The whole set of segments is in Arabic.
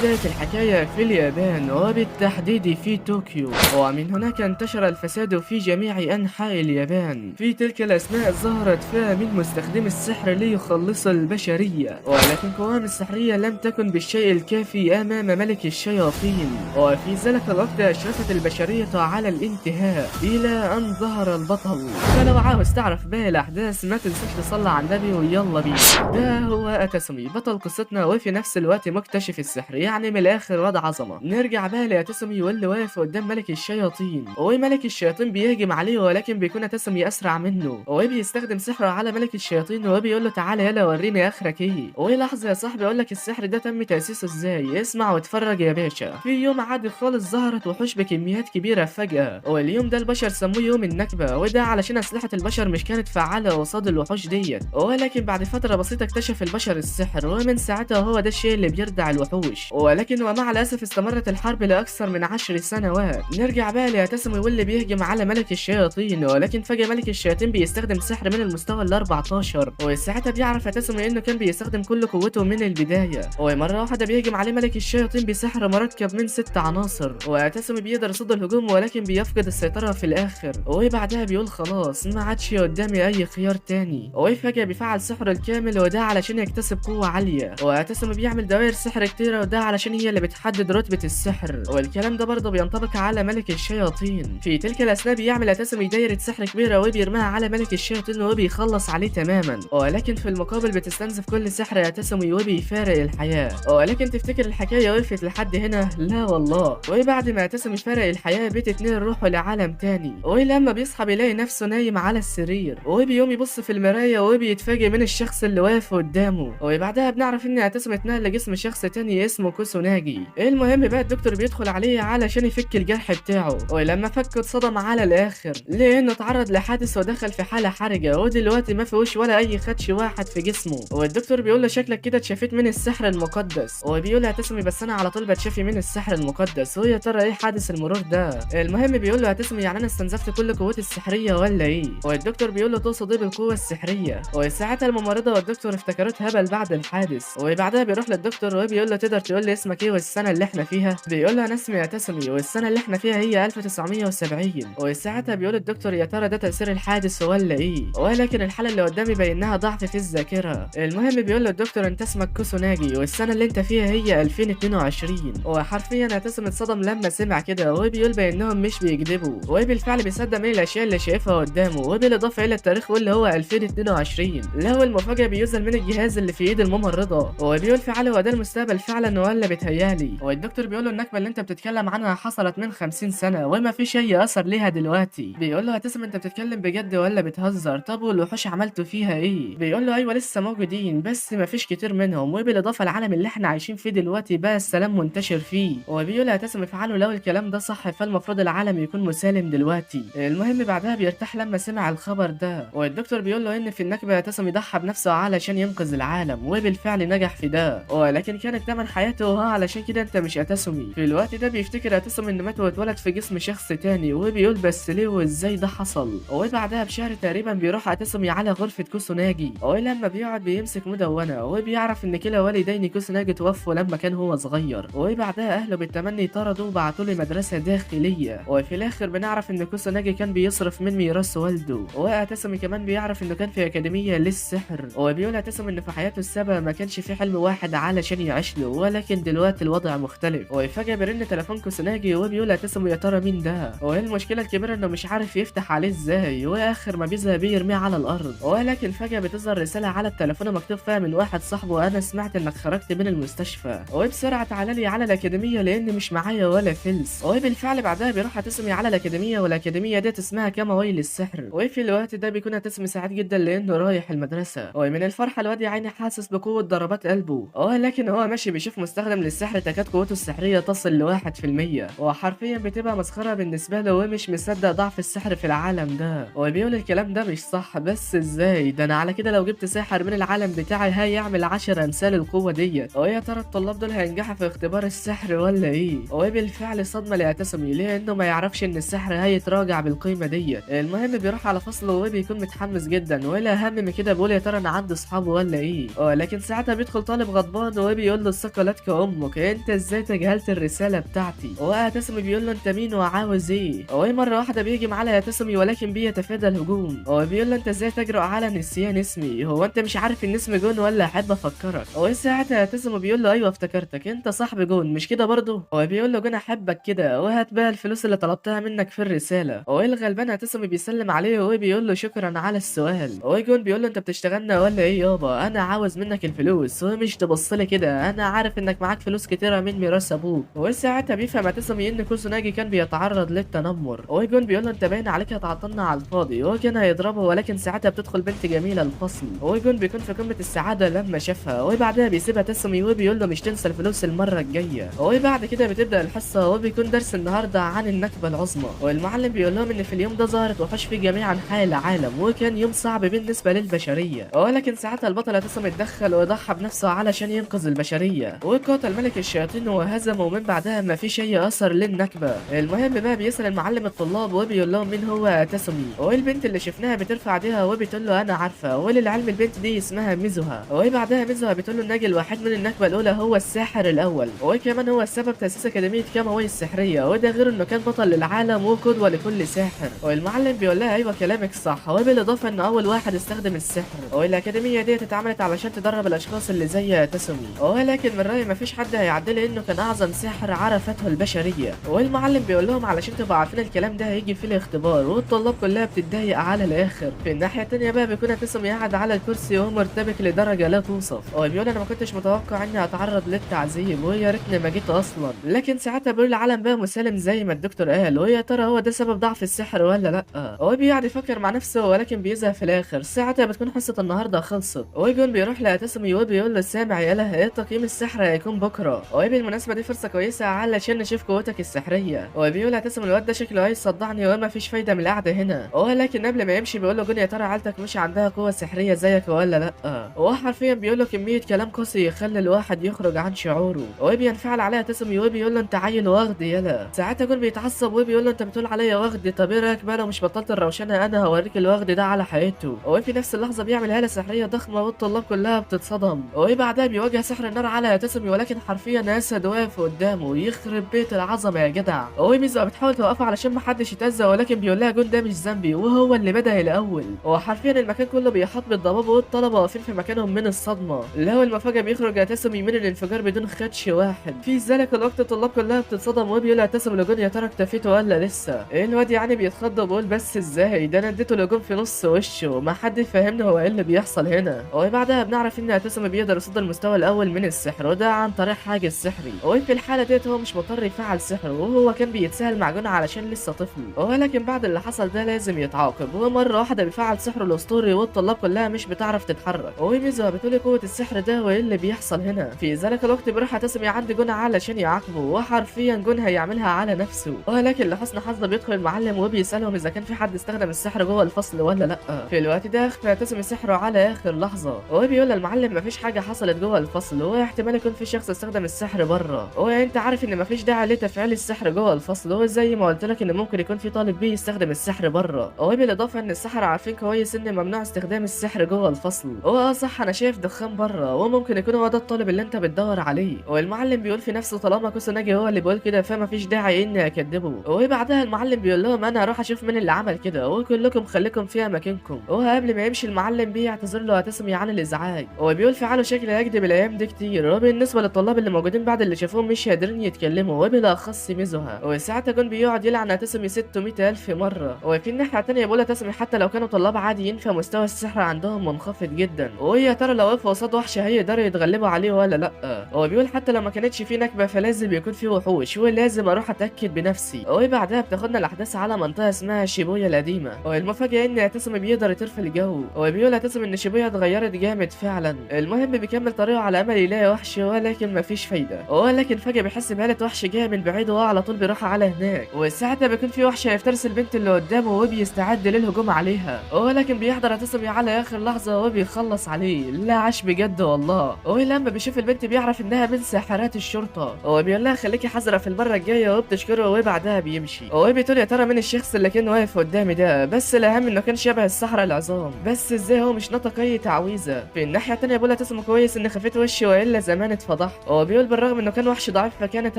بدأت الحكاية في اليابان وبالتحديد في طوكيو، ومن هناك انتشر الفساد في جميع أنحاء اليابان. في تلك الأثناء ظهرت فئة من مستخدمي السحر ليخلص البشرية، ولكن قوام السحرية لم تكن بالشيء الكافي أمام ملك الشياطين، وفي ذلك الوقت أشرفت البشرية على الانتهاء إلى أن ظهر البطل. فلو عاوز تعرف باقي الأحداث ما تنساش تصلي على النبي ويلا بينا. ده هو أتسمي بطل قصتنا وفي نفس الوقت مكتشف السحر، يعني من الآخر واد عظمة. نرجع بقى لأتسمي واللي واقف قدام ملك الشياطين، وملك الشياطين بيهجم عليه ولكن بيكون أتسمي أسرع منه، وبيستخدم سحره على ملك الشياطين وبيقول له تعالى يلا وريني آخرك إيه. ولحظة يا صاحبي أقول لك السحر ده تم تأسيسه إزاي، اسمع واتفرج يا باشا. في يوم عادي خالص ظهرت وحوش بكميات كبيرة فجأة، واليوم ده البشر سموه يوم النكبة، وده علشان أسلحة البشر مش كانت فعالة قصاد الوحوش ديت. ولكن بعد فترة بسيطة اكتشف البشر السحر، ومن ساعتها هو ده الشيء اللي بيردع الوحوش. ولكن ومع الأسف استمرت الحرب لأكثر من 10 سنوات. نرجع بقى لأتسمي واللي بيهجم على ملك الشياطين، ولكن فجأة ملك الشياطين بيستخدم سحر من المستوى ال 14، وساعتها بيعرف أتسمي إنه كان بيستخدم كل قوته من البداية. ومرة واحدة بيهجم عليه ملك الشياطين بسحر مركب من 6 عناصر، وأتسمي بيقدر يصد الهجوم ولكن بيفقد السيطرة في الآخر، وبعدها بيقول خلاص ما عادش قدامي أي خيار تاني. وفجأة بيفعل سحره الكامل، وده علشان يكتسب قوة عالية. وأتسمي بيعمل دوائر سحر كتيرة، وده علشان هي اللي بتحدد رتبة السحر، والكلام ده برضه بينطبق على ملك الشياطين. في تلك الأثناء بيعمل أتسمي دايرة سحر كبيرة وبيرميها على ملك الشياطين وبيخلص عليه تماما، ولكن في المقابل بتستنزف كل سحر أتسمي وبيفارق الحياة. ولكن تفتكر الحكاية وقفت لحد هنا؟ لا والله. وبعد ما أتسمي فارق الحياة بتتنقل روحه لعالم تاني، ولما بيصحى بيلاقي نفسه نايم على السرير، وبيقوم يبص في المراية وبيتفاجئ من الشخص اللي واقف قدامه. وبعدها بنعرف ان أتسمي اتنقل لجسم شخص تاني اسمه كوسوناجي. المهم بقى الدكتور بيدخل عليه علشان يفك الجرح بتاعه، ولما فكه اتصدم على الاخر لانه اتعرض لحادث ودخل في حالة حرجة، ودلوقتي ما فيهوش ولا اي خدش واحد في جسمه. والدكتور بيقول له شكلك كده اتشافيت من السحر المقدس، وبيقول له أتسمي بس انا على طول بتشافي من السحر المقدس، ويا ترى ايه حادث المرور ده؟ المهم بيقول له أتسمي يعني انا استنزفت كل قوتي السحرية ولا ايه؟ والدكتور بيقول له تقصد ايه بالقوة السحرية؟ وساعتها الممرضة والدكتور افتكروت هبل بعد الحادث، وبعدها بيروح للدكتور وبيقول له تقدر تقول لي اسمك ايه والسنة اللي احنا فيها؟ بيقول له انا اسمي أتسمي والسنة اللي احنا فيها هي 1970. وساعتها بيقول الدكتور يا ترى ده تأثير الحادث ولا ايه؟ ولكن الحالة اللي قدامي بينها ضعف في الذاكرة. المهم بيقول له الدكتور انت اسمك كوسوناجي والسنة اللي انت فيها هي 2022. وحرفيا أتسمي اتصدم لما سمع كده، وبيقول بانهم مش بيكذبوا، وبالفعل بيصدق من الاشياء اللي شايفها قدامه، وبالاضافة الى التاريخ واللي هو 2022. له المفاجأة بينزل من الجهاز اللي في ايد الممرضة، وبيقول فعلا هو ده المستقبل فعلا ولا بيتهيالي؟ والدكتور بيقول له النكبة اللي انت بتتكلم عنها حصلت من 50 سنة وما فيش اي اثر ليها دلوقتي. بيقول له هتسم انت بتتكلم بجد ولا بتهزر؟ طب والوحوش عملتوا فيها ايه؟ بيقول له ايوه لسه موجودين بس ما فيش كتير منهم، وبالاضافة العالم اللي احنا عايشين فيه دلوقتي بقى السلام منتشر فيه. وبيقول هتسم فعله لو الكلام ده صح فالمفروض العالم يكون مسالم دلوقتي. المهم بعدها بيرتاح لما سمع الخبر ده، والدكتور بيقول له ان في النكبة هتسم يضحى بنفسه علشان ينقذ العالم، وبالفعل نجح في ده، ولكن كانت تمن حياته وها علشان كده انت مش أتسمي. في الوقت ده بيفتكر أتسمي ان مات واتولد في جسم شخص تاني، وبيقول بس ليه وازاي ده حصل؟ وبعدها بشهر تقريبا بيروح أتسمي على غرفة كوسوناجي، ولما بيقعد بيمسك مدونة وبيعرف ان كلا والدين كوسوناجي توفوا لما كان هو صغير، وبعدها اهله بالتمني طردوا وبعتوا له مدرسة داخلية. وفي الاخر بنعرف ان كوسوناجي كان بيصرف من ميراث والده، وأتسمي كمان بيعرف انه كان في أكاديمية للسحر، وبيقول أتسمي ان في حياته السابقة ما كانش في حلم واحد علشان يعيش له، ولكن دلوقتي الوضع مختلف. وفجأة بيرن تليفون كوسوناجي وبيقول أتسمي يا ترى مين ده؟ وايه المشكلة الكبيرة انه مش عارف يفتح عليه ازاي، واخر ما بيزهق بيرميه على الارض. ولكن فجأة بتظهر رسالة على التليفون مكتوب فيها من واحد صاحبه انا سمعت انك خرجت من المستشفى وبسرعة تعالى لي على الأكاديمية لان مش معايا ولا فلس. وبالفعل بعدها بيروح أتسمي على الأكاديمية، والأكاديمية ديت اسمها كاماوي للسحر. وفي الوقت ده بيكون أتسمي سعيد جدا لانه رايح المدرسة، ومن الفرحة الواد يا عيني حاسس بقوة ضربات قلبه، ولكن هو ماشي بيشوف مستخدم للسحر تكاد قوته السحرية تصل ل1%، وحرفيا بتبقى مسخرة بالنسبة له ومش مصدق ضعف السحر في العالم ده. وبيقول الكلام ده مش صح، بس ازاي ده؟ انا على كده لو جبت ساحر من العالم بتاعي هيعمل 10 امثال القوة ديت، ويا ترى الطلاب دول هينجحوا في اختبار السحر ولا ايه؟ وبالفعل صدمة لأتسمي لانه ما يعرفش ان السحر هيتراجع بالقيمة ديت. المهم بيروح على فصله وبيكون متحمس جدا، ولا هم من كده بيقول يا ترى انا عندي اصحابه ولا ايه؟ ولكن ساعتها بيدخل طالب غضبان وبيقول له الثقة لا امك، انت ازاي تجاهلت الرساله بتاعتي؟ وتسمي بيقول له انت مين وعاوز ايه؟ هو مره واحده بيجي معاه يا تسمي ولكن بيتفادى الهجوم. هو بيقول له انت ازاي تجرؤ على نسيان اسمي؟ هو انت مش عارف ان اسمي جون ولا احب افكرك؟ هو ساعتها تسمي بيقول له ايوه افتكرتك، انت صاحب جون مش كده برضه؟ هو بيقول له جون احبك كده، وهات بقى الفلوس اللي طلبتها منك في الرساله. هو الغلبان تسمي بيسلم عليه وبيقول له شكرا على السؤال. هو جون بيقول له انت بتشتغلنا ولا ايه يابا؟ انا عاوز منك الفلوس ومش تبص لي كده، انا عارف انك معاك فلوس كتيره من ميراث ابوك. وساعتها بيفهم تسمي ان كوسوناجي كان بيتعرض للتنمر. هو جون بيقول له انت باين عليك هتعطلنا على الفاضي. هو كان هيضربه ولكن ساعتها بتدخل بنت جميله الفصل. هو جون بيكون في قمه السعاده لما شافها، وبعدها بيسيبها تسمي وبيقول له مش تنسى الفلوس المره الجايه. وبعد كده بتبدا الحصه وبيكون درس النهارده عن النكبه العظمى. والمعلم بيقول لهم ان في اليوم ده ظهرت وحوش في جميع انحاء العالم، وكان يوم صعب بالنسبه للبشريه. ولكن ساعتها البطل تسمي اتدخل وضحى بنفسه علشان ينقذ البشريه، وقاتل ملك الشياطين وهزمه، ومن بعدها ما فيش اي اثر للنكبه. المهم بقى بيسال المعلم الطلاب وبيقول لهم مين هو تسمي. والبنت اللي شفناها بترفع ايديها وبتقول له انا عارفه، وللعلم البنت دي اسمها ميزوها. وبعدها ميزوها بتقول له الناجي الوحيد من النكبه الاولى هو الساحر الاول، وكمان هو السبب تاسيس اكاديميه كاماوي السحريه، وده غير انه كان بطل للعالم وقدوه لكل ساحر. والمعلم بيقول لها ايوه كلامك صح، وبالاضافه انه اول واحد استخدم السحر. والاكاديميه دي اتعملت علشان تدرب الاشخاص اللي زي تسمي، ولكن من رايي مفيش حد هيعدل انه كان اعظم ساحر عرفته البشريه. والمعلم بيقول لهم علشان تبقوا عارفين الكلام ده هيجي في الاختبار، والطلاب كلها بتتضايق على الاخر. في الناحيه التانيه بقى بيكون تسمي قاعد على الكرسي ومرتبك لدرجه لا توصف. هو بيقول انا ما كنتش متوقع اني اتعرض للتعذيب، ويا ريتني ما جيت اصلا. لكن ساعتها بيقول العالم بقى مسالم زي ما الدكتور قال، ويا ترى هو ده سبب ضعف السحر ولا لا؟ هو بيقعد يفكر مع نفسه ولكن بيزهق في الاخر. ساعتها بتكون حصه النهارده خلصت، ويجون بيروح لتسمي وبيقول له سامع يالا ايه تقييم السحر هيكون بكره، وبالمناسبه دي فرصه كويسه علشان نشوف قوتك السحريه. وبيقول تسمي الواد ده شكله عايز يصدعني وما فيش فايده من القعده هنا. ولكن قبل ما يمشي بيقول له جون يا ترى عيلتك مش عندها قوه سحريه زيك ولا لا؟ هو حرفيا بيقول له كميه كلام قاسي يخلي الواحد يخرج عن شعوره. وبينفعل عليها تسمي وبيقول له انت عيل واخد يالا. ساعتها جون بيتعصب وبيقول له انت بتقول عليا واخد؟ طب ايه رايك بقى لو مش بطلت الروشنه انا هوريك الواخد ده على حقيقته. وفي نفس اللحظه بيعمل هاله سحريه ضخمه والطلاب كلها بتتصدم. وبعدها بيواجه سحر النار على تسمي، ولكن حرفيا اسد واقف قدامه يخرب بيت العظمه يا جدع. ميزو بتحاول توقفه علشان محدش يتأذى، ولكن بيقول لها جون ده مش ذنبي وهو اللي بدأ الاول. هو حرفيا المكان كله بيحاط بالضباب والطلبه واقفين في مكانهم من الصدمه. اللي المفاجاه بيخرج تسمي من الانفجار بدون خدش واحد. في ذلك الوقت الطلاب كلها بتتصدم وبيقول تسمي لجون يا ترى اكتفيته ولا لسه؟ الواد يعني بيتخض وبيقول بس ازاي ده انا اديته لجون في نص وشه، ما حد فهمني هو ايه اللي بيحصل هنا. وبعدها بنعرف ان تسمي بيقدر يصد المستوى الاول من السحر، وده عن طريق حاجز سحري. وفي الحاله ديت هو مش مضطر يفعل سحر، وهو كان بيتسهل مع جون علشان لسه طفل. ولكن بعد اللي حصل ده لازم يتعاقب، ومره واحده بيفعل سحره الاسطوري والطلاب كلها مش بتعرف تتحرك. وميزو بتقول قوه السحر ده وايه اللي بيحصل هنا. في ذلك الوقت بيروح تسمي عند جون علشان يعاقبه، وحرفيا جون هيعملها على نفسه. ولكن لحسن حظه بيدخل المعلم وبيسالهم اذا كان في حد استخدم السحر جوه الفصل ولا لا. في الوقت ده اخفى تسمي سحره على اخر لحظه، وبيقول للمعلم مفيش حاجه حصلت جوه الفصل، واحتمال يكون في شخص استخدم السحر بره. وانت عارف ان مفيش داعي لتفعيل السحر جوه الفصل، وزي ما قلت لك ان ممكن يكون في طالب بيه يستخدم السحر بره. وبالاضافه ان السحرة عارفين كويس ان ممنوع استخدام السحر جوه الفصل. صح انا شايف دخان بره، وممكن يكون هو ده الطالب اللي انت بتدور عليه. والمعلم بيقول في نفسه طالما كوسوناجي هو اللي بيقول كده فمفيش داعي اني اكدبه. وبعدها المعلم بيقول لهم انا هروح اشوف مين اللي عمل كده، وكلكم خليكم في اماكنكم. قبل ما يمشي المعلم بيعتذر له تسمي عن الازعاج، وبيقول فعله شكل يكذب الايام دي كتير. وبالنسبه للطلاب اللي موجودين بعد اللي شافوهم مش قادرين يتكلموا، وبالاخص ميزوها. وساعتها جون بيقعد يلعن تسمي 600,000 مره. وفي الناحيه الثانيه بيقول تسمي حتى لو كانوا طلاب عاديين فمستوى السحر عندهم منخفض جدا، ويا ترى لو وقفوا قصاد وحش هيقدروا يتغلبوا عليه ولا لا. بيقول حتى لو ما كانتش في نكبه فلازم يكون في وحوش، ولازم اروح اتاكد بنفسي. وبعدها بتاخدنا الاحداث على منطقه اسمها شيبويا القديمه. والمفاجاه ان تسمي بيقدر يطير في الجو، وبيقول تسمي ان شيبويا اتغيرت جامد فعلا. المهم بيكمل طريقه على امل يلاقي وحش، ولكن مفيش فايده. ولكن فجاه بيحس بهاله وحش جاي من بعيد، وهو على طول بيروح على هناك. وساعتها بيكون في وحش هيفترس البنت اللي قدامه وبيستعد للهجوم عليها. ولكن بيحضر تسمي على اخر لحظه وبيخلص عليه. لا عاش بجد والله. ولما بيشوف البنت بيعرف انها من ساحرات الشرطه، وبيقول لها خليكي حذره في المره الجايه، وبتشكره وبعدها بيمشي. وبتقول يا ترى مين الشخص اللي كان واقف قدامي ده، بس الاهم انه كان شبه السحرة العظام، بس ازاي هو مش نطق اي تعويذه. في الناحيه الثانيه بقولها تسمى كويس ان خفيت وشي والا زمان اتفضل. ضحك. هو بيقول بالرغم انه كان وحش ضعيف فكانت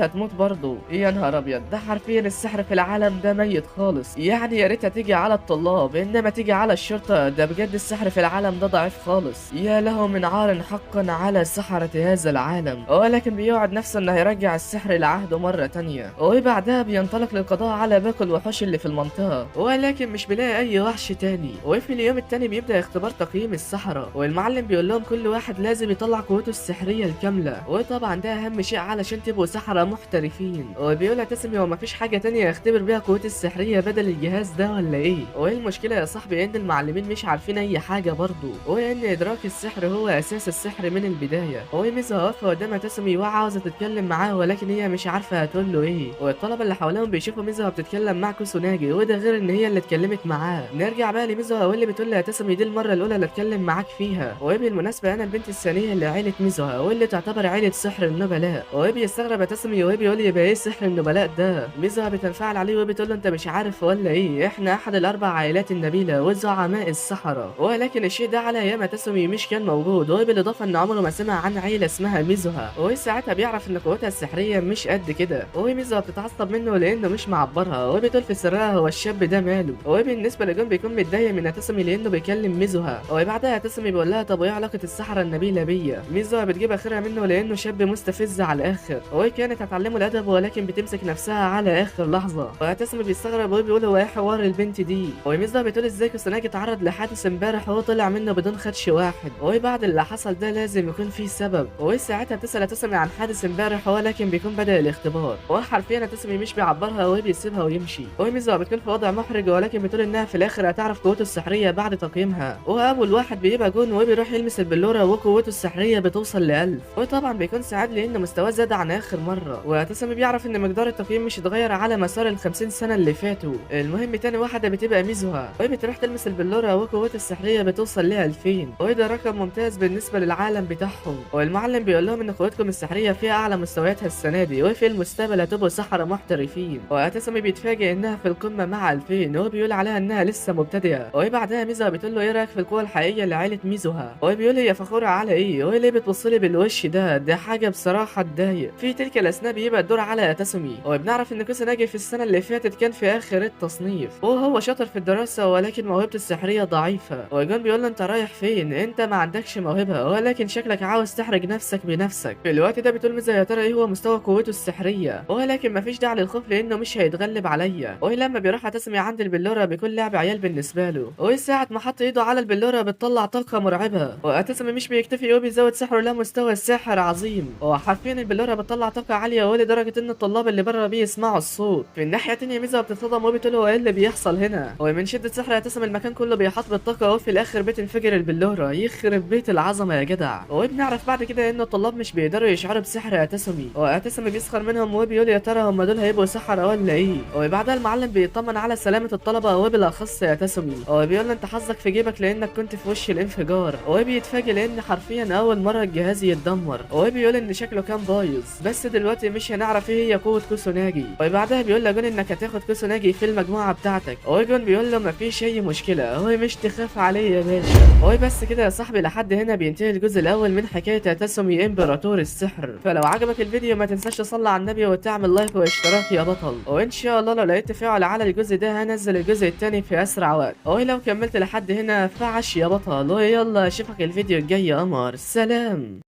هتموت برضه. يا نهار ابيض، ده حرفيا السحر في العالم ده ميت خالص، يعني يا ريتها تيجي على الطلاب انما تيجي على الشرطه، ده بجد السحر في العالم ده ضعيف خالص. يا له من عار حقا على سحرة هذا العالم. ولكن بيوعد نفسه انه هيرجع السحر لعهده مرة تانية، وبعدها بينطلق للقضاء على باقي الوحوش اللي في المنطقة، ولكن مش بيلاقي اي وحش تاني. وفي اليوم التاني بيبدأ اختبار تقييم السحرة، والمعلم بيقول لهم كل واحد لازم يطلع قوته السحرية الكاملة، وطبعا ده اهم شيء علشان تبقوا سحرة محترفين. وبيقول تسمي هو مفيش حاجة تانية يختبر بيها قوته السحرية بدل الجهاز ده ولا ايه؟ وايه المشكلة يا صاحبي ان المعلمين مش عارفين اي حاجة برضه، وان ادراك السحر هو اساس السحر من البداية. وميزة واقفة قدام تسمي وعاوزة تتكلم معاه، ولكن هي مش عارفة هتقول له ايه. والطلبة اللي حواليهم بيشوفوا ميزة بتتكلم مع كوسوناجي، وده غير ان هي اللي اتكلمت معاه. نرجع بقى لميزة واللي بتقول لها تسمي دي المرة الاولى اللي اتكلم معاك فيها، وبالمناسبة انا البنت الثانية اللي عيلة ميزة، واللي تعتبر عيلة سحر النبلاء. وبيستغرب تسمي وبيقول يبقى ايه سحر النبلاء ده؟ ميزة بتنفعل عليه وبتقول له انت مش عارف ولا ايه، احنا احد الاربع عائلات النبيلة وزعماء السحرة. ولكن الشيء ده على ايام تسمي مش كان موجود، وبالاضافة ان عمره ما سمع عن عيلة اسمها ميزوها، وساعتها بيعرف ان قوتها السحرية مش قد كده. وميزوها بتتعصب منه لانه مش معبرها، وبتقول في سرها هو الشاب ده ماله. وبالنسبة لجون بيكون متضايق من تسمي لانه بيكلم ميزوها، وبعدها تسمي بيقول لها طب وايه علاقة السحرة النبيلة بيا؟ ميزوها بتجيب اخرها منه لانه شاب مستفز على الاخر، وكانت هتعلمه الادب ولكن بتمسك نفسها على اخر لحظة. وتسمي بيستغرب وبيقول هو ايه حوار البنت دي؟ وميزوها بتقول ازاي كوسوناجي اتعرض لحادث امبارح وهو طلع منه بدون خدش واحد، وبعد اللي حصل ده لازم يكون في سبب. وساعتها بتسأل تسمي عن حادث امبارح، ولكن بيكون بدأ الاختبار، وحرفيا تسمي مش بيعبرها وبيسيبها ويمشي. وميزوها بتكون في وضع محرج، ولكن بتقول انها في الاخر هتعرف قوته السحرية بعد تقييمها. واول واحد بيبقى جون وبيروح يلمس البلورة وقوته السحرية بتوصل ل1000، وطبعا بيكون سعيد لان مستواه زاد عن اخر مرة. وتسمي بيعرف ان مقدار التقييم مش اتغير على مسار ال50 سنة اللي فاتوا. المهم تاني واحدة بتبقى ميزوها، وبتروح تلمس البلورة وقوتها السحرية بتوصل ل2000، وده رقم ممتاز بالنسبة للعالم بتاعهم. والمعلم بيقول لهم ان قوتكم السحرية فيها اعلى مستوياتها السنة دي، وفي المستقبل هتبقوا سحرة محترفين. وتسمي بيتفاجئ انها في القمة مع 2000، وهو بيقول عليها انها لسه مبتدئة. وبعدها ميزوها بتقول له ايه رايك في القوة الحقيقية لعائلة ميزوها؟ وبيقول هي فخورة على ايه؟ وهي ليه بتبصلي بالوش ده حاجة بصراحة تضايق. في تلك الاثناء بيبقى الدور على تسمي، وبنعرف ان كوسوناجي في السنة اللي فاتت كان في اخر التصنيف، وهو شاطر في الدراسة ولكن موهبته السحرية ضعيفة. وجون بيقول له انت رايح فين؟ انت ما عندكش موهبة، ولكن شكلك عاوز تحرج نفسك بنفسك. في الوقت ده بتقول ميزة يا ترى ايه هو مستوى قوته السحرية؟ ولكن مفيش داعي للخوف لانه مش هيتغلب عليا. ولما بيروح تسمي عند البلورة بيكون لعب عيال بالنسبة له، وساعة ما حط ايده على البلورة بتطلع طاقة مرعبة. وتسمي مش بيكتفي وبيزود سحره لمستوى الساحر عظيم، وحرفيا البلورة بتطلع طاقة عالية ولدرجة ان الطلاب اللي بره بيسمعوا الصوت. في الناحية التانية ميزة بتتصدم وبتقول هو ايه اللي بيحصل هنا؟ ومن شدة سحر تسمي المكان كله بيحاط بالطاقة، وفي الاخر بتنفجر البلورة. يخرب بيت العظمة يا جدع. وبنعرف بعد كده ان الطلاب مش بيقدروا يشعروا بسحر تسمي، وتسمي بيسخر منهم وبيقول يا ترى هم دول هيبقوا سحرة ولا ايه؟ وبعدها المعلم بيطمن على سلامة الطلبة وبالاخص تسمي، وبيقول له انت حظك في جيبك لانك كنت في وش الانفجار. وبيتفاجئ لان حرفيا اول مرة الجهاز يتدمر، وبيقول ان شكله كان بايظ، بس دلوقتي مش هنعرف ايه هي قوة كوسوناجي. وبعدها بيقول لجون انك هتاخد كوسوناجي في المجموعة بتاعتك، وجون بيقول له مفيش اي مشكلة، هو مش تخاف عليه يا باشا. وبس كده يا صاحبي، لحد هنا بينتهي الجزء الاول من حكاية تسمي امبراطور السحر. فلو عجبك الفيديو ما تنساش تصلي على النبي وتعمل لايك واشتراك يا بطل، وان شاء الله لو لقيت تفاعل على الجزء ده هنزل الجزء الثاني في اسرع وقت. ولو كملت لحد هنا فعش يا بطل، ويلا اشوفك الفيديو الجاي يا قمر. سلام.